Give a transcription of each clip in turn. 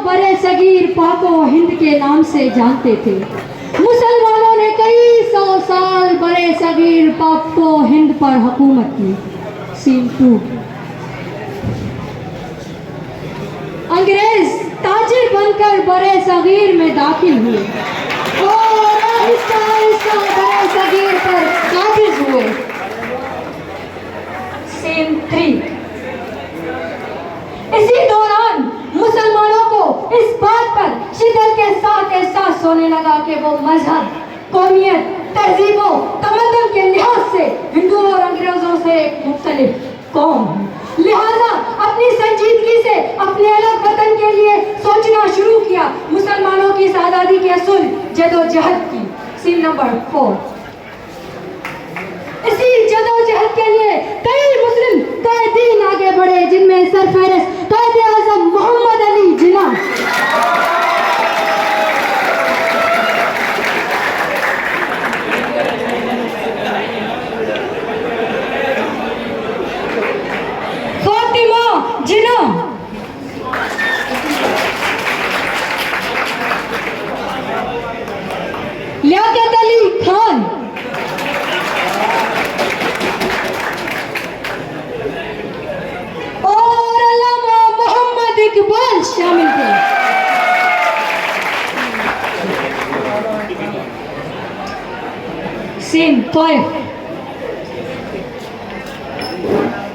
बड़े सगीर पाको हिंद के नाम से जानते थे। मुसलमानों ने कई 100 साल बड़े सगीर पाको हिंद पर हुकूमत की। सीन 2। अंग्रेज ताजिर बनकर बड़े सगीर में दाखिल हुए और आहिस्ता आहिस्ता बड़े सगीर पर काबिज हुए। सीन 3। इसी दौरान मुसलमानों को इस बात पर शिद्दत के साथ एहसास होने लगा कि वो मजहब, कौमियत, तहजीबों, तमद्दुन के लिहाज से हिंदुओं और अंग्रेजों से एक मुख्तलिफ कौम है। लिहाजा अपनी संजीदगी से अपने अलग वतन के लिए सोचना शुरू किया। मुसलमानों की इस आज़ादी के असूल जदोजहद की। Scene number 4। इसी जदोजहद के लिए कई मुस्लिम कायदीन आगे बढ़े, जिनमें सरफहरिस्त कायद-ए-आज़म मोहम्मद अली जिन्ना, फातिमा जिन्ना, लियाकत अली खान, और अल्लामा मोहम्मद इकबाल शामिल थे। सीन 5।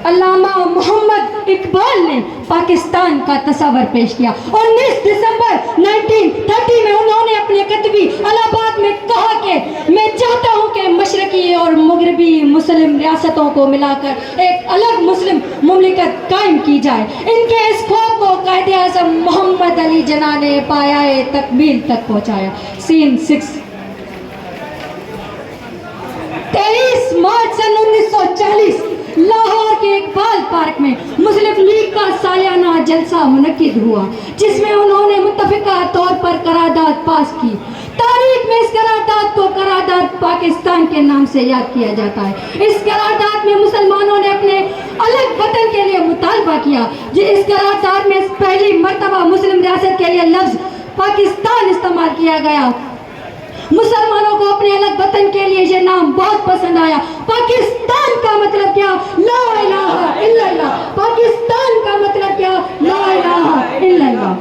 अल्लामा मोहम्मद इकबाल ने पाकिस्तान का तस्वर पेश किया। 19 दिसंबर 1930 में उन्होंने अपने कतबी इलाहाबाद में कहा कि मैं चाहता हूं कि मशरकी और मगरबी मुस्लिम रियासतों को मिलाकर एक अलग मुस्लिम मुमलिकत कायम की जाए। इनके इस ख्वाब को कायद-ए-आज़म मोहम्मद अली जिन्ना ने पायाए तकमील तक पहुंचाया। सीन 6। 23 मार्च सन 1940 लाहौर के इकबाल पार्क में मुस्लिम लीग का सालाना जलसा मुनक्किद हुआ, जिसमें उन्होंने मुत्तफिका तौर पर करारदाद पास की। तारीख में इस करारदाद को करारदाद पाकिस्तान के नाम से याद किया जाता है। इस करारदाद में मुसलमानों ने अपने अलग वतन के लिए मुतालबा किया। इस करारदाद में पहली मर्तबा मुस्लिम रियासत के लिए लफ्ज पाकिस्तान इस्तेमाल किया गया। मुसलमानों को अपने अलग वतन के लिए यह नाम बहुत पसंद आया। पाकिस्तान का मतलब क्या? ला इलाहा इल्लल्लाह। पाकिस्तान का मतलब क्या? ला इलाहा इल्लल्लाह।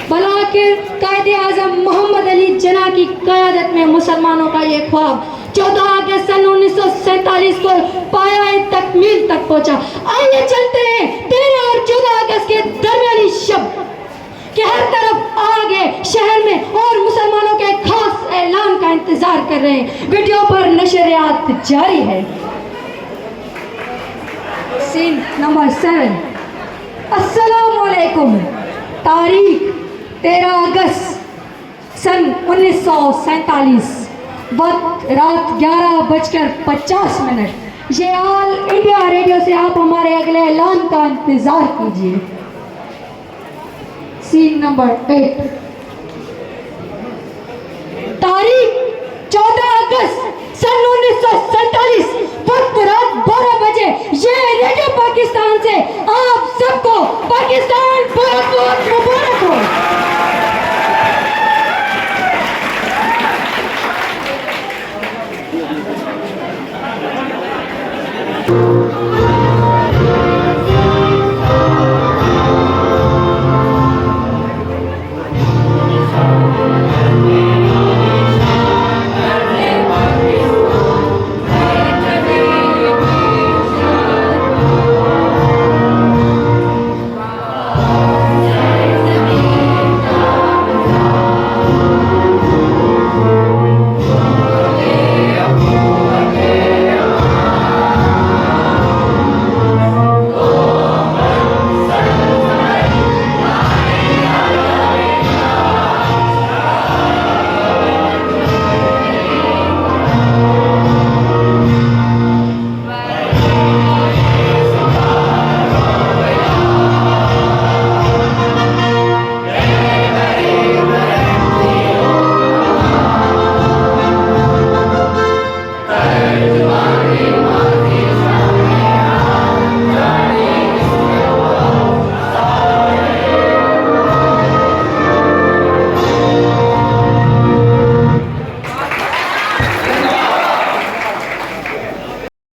बलाकिर कायद-ए-आज़म मोहम्मद अली जिन्ना की क़यादत में मुसलमानों का ये ख्वाब 14 अगस्त सन 1947 को पायाए तकमील तक पहुंचा। आइए चलते हैं 13 और 14 अगस्त के दरमियानी शब के हर तरफ आगे शहर में और मुसलमानों के खास ऐलान का इंतजार कर रहे हैं। वीडियो पर नशरियात जारी है। Scene number 7। अस्सलाम वालेकुम। तारीख 13 अगस्त सन 1947, वक्त रात 11:50। ये ऑल इंडिया रेडियो से आप हमारे अगले ऐलान का इंतजार कीजिए। Scene number 8। तारीख 14 अगस्त सन 1947, वक्त रात 12